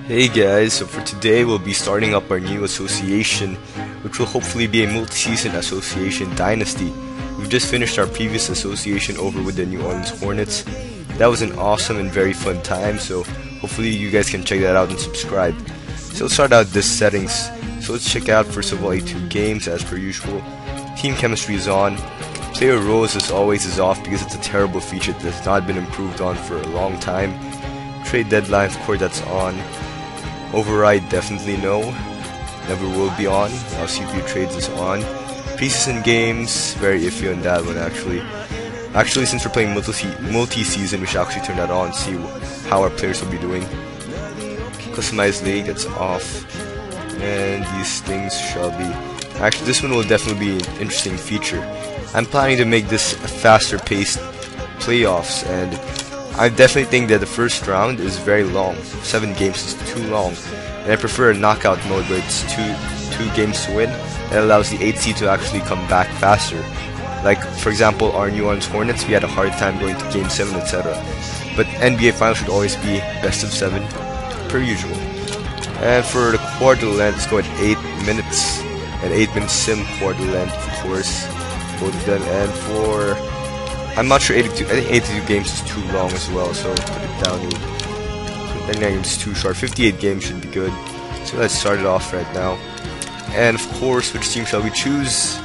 Hey guys, so for today we'll be starting up our new association, which will hopefully be a multi-season association, Dynasty. We've just finished our previous association over with the New Orleans Hornets. That was an awesome and very fun time, so hopefully you guys can check that out and subscribe. So let's start out this settings. So let's check out first of all A2 games as per usual. Team chemistry is on. Player roles as always is off because it's a terrible feature that has not been improved on for a long time. Trade deadline, of course, that's on. Override, definitely no. Never will be on. Our CPU trades is on. Preseason games, very iffy on that one actually. Actually, since we're playing multi-season, we should actually turn that on and see how our players will be doing. Customized league, that's off. And these things shall be... Actually, this one will definitely be an interesting feature. I'm planning to make this a faster paced playoffs, and I definitely think that the first round is very long. 7 games is too long, and I prefer a knockout mode where it's two games to win. That allows the 8 seed to actually come back faster. Like for example, our New Orleans Hornets, we had a hard time going to Game 7, etc. But NBA Finals should always be best of 7, per usual. And for the quarter length, let's go at 8 minutes. An 8-minute sim quarter length, of course, both of them. And for... I'm not sure 82. I think 82 games is too long as well, so put it down to 39 games is too short. 58 games should be good. So let's start it off right now. And of course, which team shall we choose?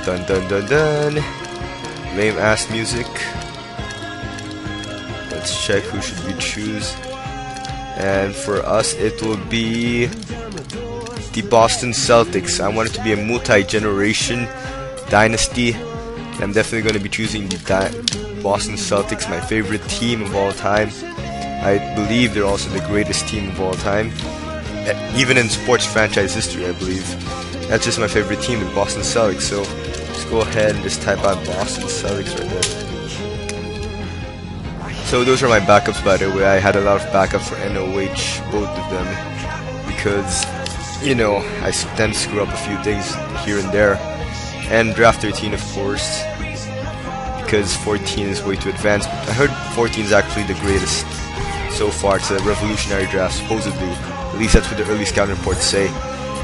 Dun dun dun dun. Lame ass music. Let's check who should we choose. And for us, it will be the Boston Celtics. I want it to be a multi-generation dynasty. I'm definitely going to be choosing the Boston Celtics, my favorite team of all time. I believe they're also the greatest team of all time. Even in sports franchise history, I believe. That's just my favorite team, the Boston Celtics. So let's go ahead and just type out Boston Celtics right there. So those are my backups, by the way. I had a lot of backups for NOH, both of them. Because, you know, I tend to screw up a few things here and there. And draft 13, of course, because 14 is way too advanced. I heard 14 is actually the greatest so far. It's a revolutionary draft, supposedly. At least that's what the early scout reports say.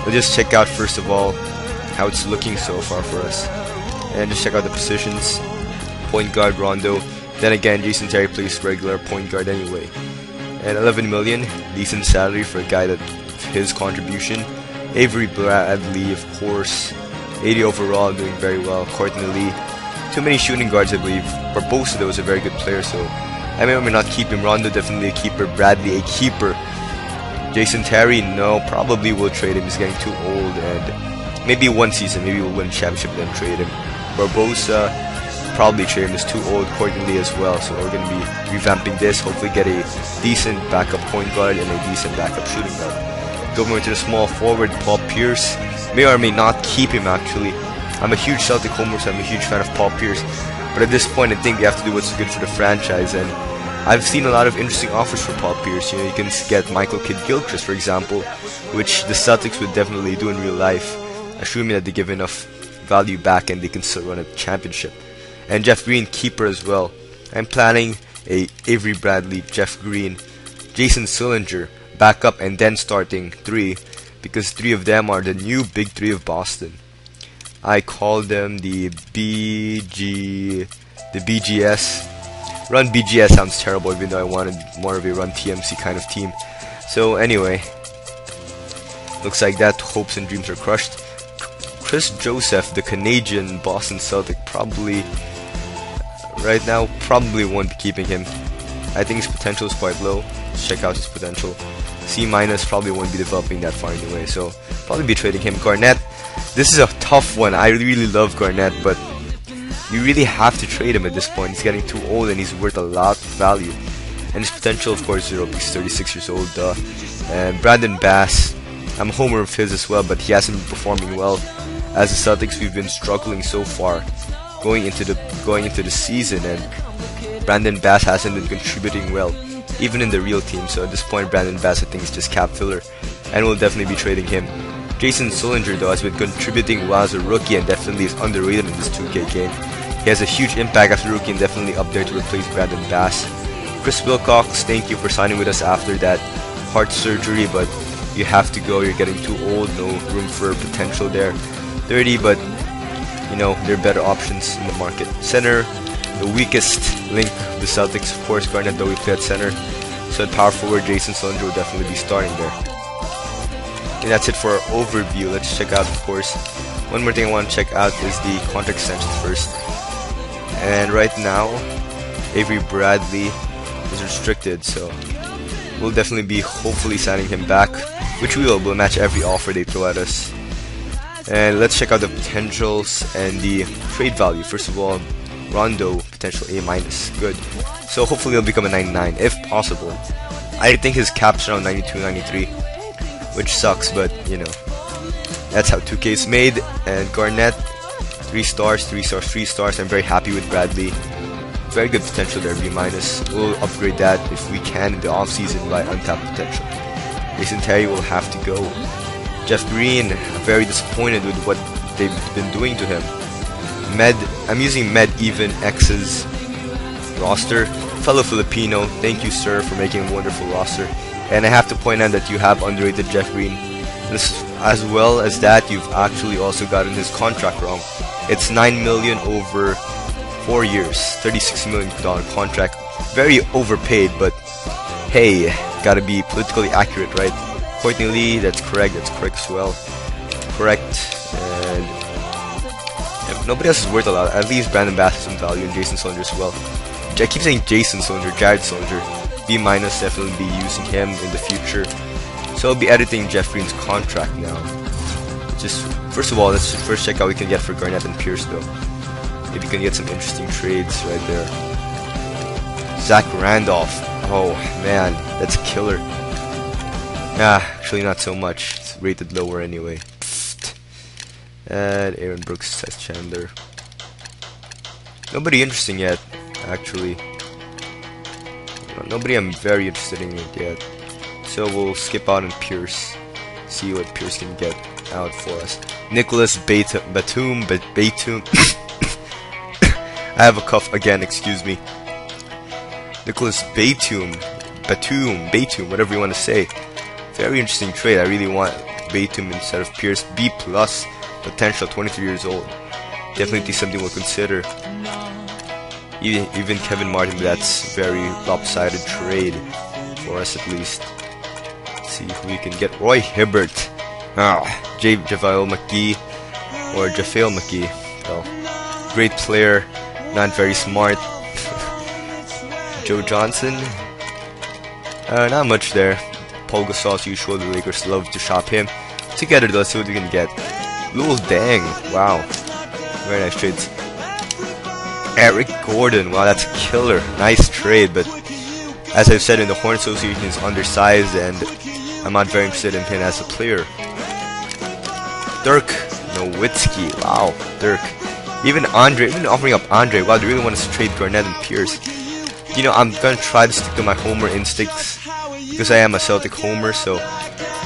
We'll just check out, first of all, how it's looking so far for us. And just check out the positions. Point guard, Rondo. Then again, Jason Terry plays regular point guard anyway. And 11 million, decent salary for a guy that his contribution. Avery Bradley, of course. 80 overall, doing very well. Courtney Lee. Too many shooting guards, I believe. Barbosa, though, is a very good player, so I may or may not keep him. Rondo, definitely a keeper. Bradley, a keeper. Jason Terry, no, probably will trade him. He's getting too old, and maybe one season, maybe we'll win a championship and then trade him. Barbosa, probably trade him. He's too old. Courtney Lee as well, so we're going to be revamping this. Hopefully get a decent backup point guard and a decent backup shooting guard. Going to the small forward, Paul Pierce. May or may not keep him, actually. I'm a huge Celtic homer, so I'm a huge fan of Paul Pierce. But at this point, I think we have to do what's good for the franchise. And I've seen a lot of interesting offers for Paul Pierce. You know, you can get Michael Kidd-Gilchrist, for example, which the Celtics would definitely do in real life, assuming that they give enough value back and they can still run a championship. And Jeff Green, keeper as well. I'm planning a Avery Bradley, Jeff Green, Jason Sillinger, backup and then starting 3. Because 3 of them are the new big 3 of Boston. I call them the BGS. Run BGS sounds terrible, even though I wanted more of a run TMC kind of team. So anyway, looks like that hopes and dreams are crushed. Chris Joseph, the Canadian Boston Celtic, probably right now probably won't be keeping him. I think his potential is quite low. Let's check out his potential. C- probably won't be developing that far anyway, so probably be trading him. Garnett, this is a tough one. I really love Garnett, but you really have to trade him at this point. He's getting too old and he's worth a lot of value. And his potential, of course, 0. He's 36 years old. And Brandon Bass, I'm a homer of his as well, but he hasn't been performing well. As the Celtics, we've been struggling so far going into the season, and Brandon Bass hasn't been contributing well, even in the real team. So at this point, Brandon Bass, I think, is just cap filler, and we'll definitely be trading him. Jason Sillinger, though, has been contributing well as a rookie and definitely is underrated in this 2K game. He has a huge impact as a rookie and definitely up there to replace Brandon Bass. Chris Wilcox, thank you for signing with us after that heart surgery, but you have to go. You're getting too old. No room for potential there. 30, but you know, there are better options in the market. Center, the weakest link of the Celtics, of course. Garnett though we play at center. So at power forward, Jason Sundro will definitely be starting there. And that's it for our overview. Let's check out, of course, one more thing I want to check out is the contract extensions first. And right now, Avery Bradley is restricted, so we'll definitely be hopefully signing him back, which we will. We'll match every offer they throw at us. And let's check out the potentials and the trade value. First of all, Rondo, potential A-, good. So hopefully he'll become a 99, if possible. I think his cap's around 92, 93, which sucks, but you know, that's how 2K is made. And Garnett, 3 stars, 3 stars, 3 stars. I'm very happy with Bradley. Very good potential there, B-. We'll upgrade that if we can in the offseason by untapped potential. Jason Terry will have to go. Jeff Green, very disappointed with what they've been doing to him. Med, I'm using Med Even X's roster. Fellow Filipino, thank you sir for making a wonderful roster. And I have to point out that you have underrated Jeff Green. As well as that, you've actually also gotten his contract wrong. It's $9 million over 4 years, $36 million contract. Very overpaid, but hey, gotta be politically accurate, right? Courtney Lee, that's correct as well. Correct, and yeah, nobody else is worth a lot. At least Brandon Bass has some value, and Jason Sundro as well. I keep saying Jason Sundro, Jared Sundro. B-, definitely be using him in the future. So I'll be editing Jeff Green's contract now. Just first of all, let's first check out what we can get for Garnett and Pierce though. Maybe we can get some interesting trades right there. Zach Randolph. Oh man, that's a killer. Nah, actually not so much. It's rated lower anyway. Pfft. And Aaron Brooks, Seth Chandler. Nobody interesting yet, actually. Nobody I'm very interested in it yet. So we'll skip out on Pierce. See what Pierce can get out for us. Nicholas Batum. I have a cough again, excuse me. Nicholas Batum, whatever you want to say. Very interesting trade. I really want Batum instead of Pierce. B+, potential, 23 years old. Definitely something we'll consider. Even Kevin Martin, but that's very lopsided trade for us at least. Let's see if we can get Roy Hibbert. JaVale McGee or JaVale McGee. Oh, great player, not very smart. Joe Johnson, not much there. Paul Gasol as usual, the Lakers love to shop him. Together though, let's see what we can get. Lul Dang, wow, very nice trades. Eric Gordon, wow, that's a killer. Nice trade, but as I've said in the Horn Association, he's undersized and I'm not very interested in him as a player. Dirk Nowitzki, wow, Dirk. Even offering up Andre, wow, they really want us to trade Garnett and Pierce. You know, I'm gonna try to stick to my homer instincts because I am a Celtic homer, so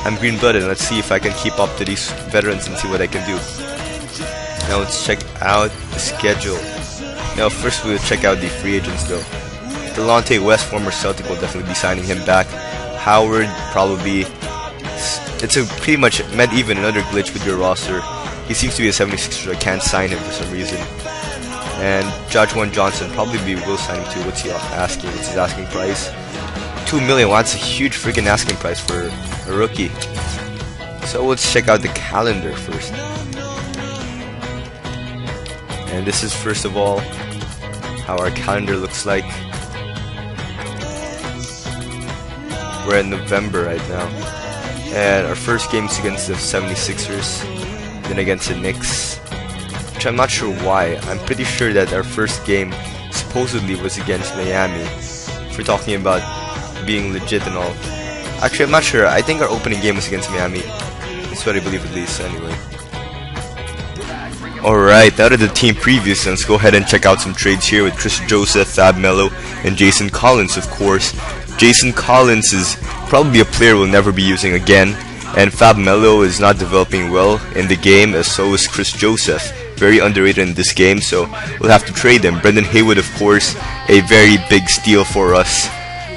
I'm green-blooded. Let's see if I can keep up to these veterans and see what I can do. Now let's check out the schedule. Now first we'll check out the free agents though. Delonte West, former Celtic, will definitely be signing him back. Howard, probably. It's a pretty much met even another glitch with your roster. He seems to be a 76er, so I can't sign him for some reason. And Jajuan Johnson, probably will sign him too. What's he asking? What's his asking price? $2 million. Wow, that's a huge freaking asking price for a rookie. So let's check out the calendar first. And this is first of all how our calendar looks like. We're in November right now. And our first game is against the 76ers. Then against the Knicks. Which I'm not sure why. I'm pretty sure that our first game supposedly was against Miami. If we're talking about being legit and all. Actually, I'm not sure. I think our opening game was against Miami. That's what I believe at least, anyway. Alright, out of the team previews, let's go ahead and check out some trades here with Chris Joseph, Fab Melo, and Jason Collins, of course. Jason Collins is probably a player we'll never be using again, and Fab Melo is not developing well in the game, as so is Chris Joseph. Very underrated in this game, so we'll have to trade him. Brendan Haywood, of course, a very big steal for us.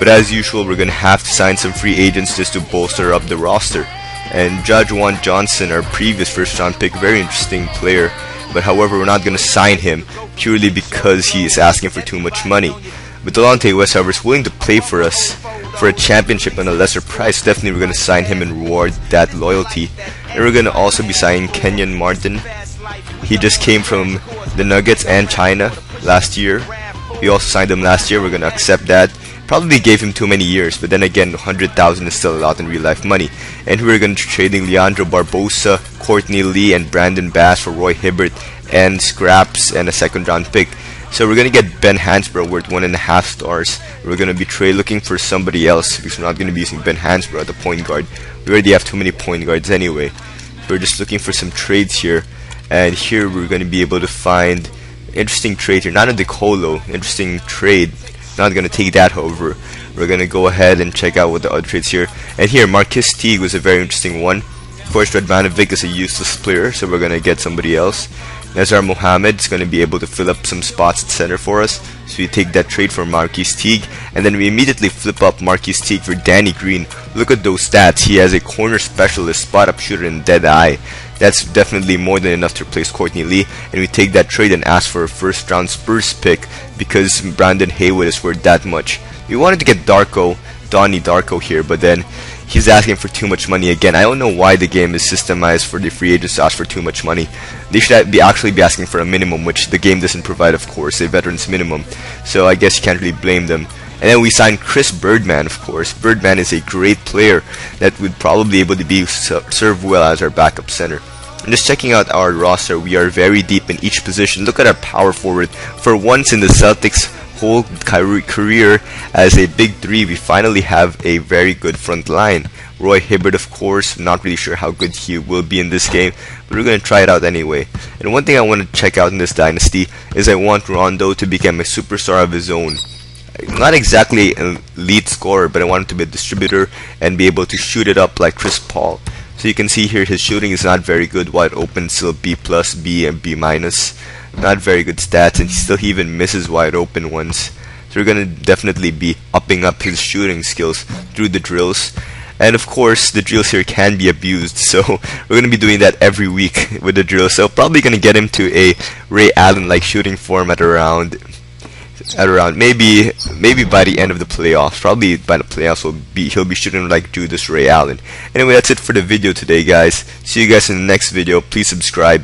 But as usual, we're gonna have to sign some free agents just to bolster up the roster. And Juwan Johnson, our previous first-round pick, very interesting player. But however, we're not gonna sign him purely because he is asking for too much money. But Delonte West, however, is willing to play for us for a championship on a lesser price. Definitely we're going to sign him and reward that loyalty. And we're going to also be signing Kenyon Martin. He just came from the Nuggets and China last year. We also signed him last year. We're going to accept that. Probably gave him too many years, but then again, 100,000 is still a lot in real life money. And we're going to be trading Leandro Barbosa, Courtney Lee, and Brandon Bass for Roy Hibbert and scraps and a second-round pick. So we're going to get Ben Hansbrough worth 1.5 stars. We're going to be looking for somebody else because we're not going to be using Ben Hansbrough at the point guard. We already have too many point guards anyway. We're just looking for some trades here. And here we're going to be able to find interesting trade here. Not a Decolo, interesting trade. Not going to take that, however. We're going to go ahead and check out what the other trades here. And here, Marquis Teague was a very interesting one. Of course, Radmanovic is a useless player, so we're going to get somebody else. Nazar Mohammed is going to be able to fill up some spots at center for us. So we take that trade for Marquis Teague. And then we immediately flip up Marquis Teague for Danny Green. Look at those stats. He has a corner specialist, spot-up shooter, and dead eye. That's definitely more than enough to replace Courtney Lee. And we take that trade and ask for a first-round Spurs pick because Brandon Haywood is worth that much. We wanted to get Donnie Darko here, but then he's asking for too much money again. I don't know why the game is systemized for the free agents to ask for too much money. They should actually be asking for a minimum, which the game doesn't provide, of course, a veteran's minimum. So I guess you can't really blame them. And then we signed Chris Birdman, of course. Birdman is a great player that would probably be able to serve well as our backup center. And just checking out our roster, we are very deep in each position. Look at our power forward. For once in the Celtics' whole career as a big three, we finally have a very good front line. Roy Hibbert, of course, not really sure how good he will be in this game, but we're going to try it out anyway. And one thing I want to check out in this dynasty is I want Rondo to become a superstar of his own. Not exactly an elite scorer, but I want him to be a distributor and be able to shoot it up like Chris Paul. So you can see here his shooting is not very good. Wide open, still B+, B, and B-. Not very good stats, and he even misses wide open ones. So we're going to definitely be upping up his shooting skills through the drills. And of course, the drills here can be abused, so we're going to be doing that every week with the drills. So probably going to get him to a Ray Allen-like shooting form at around maybe by the end of the playoffs. Probably by the playoffs he'll be shooting like Judas Ray Allen. Anyway, that's it for the video today, guys. See you guys in the next video. Please subscribe.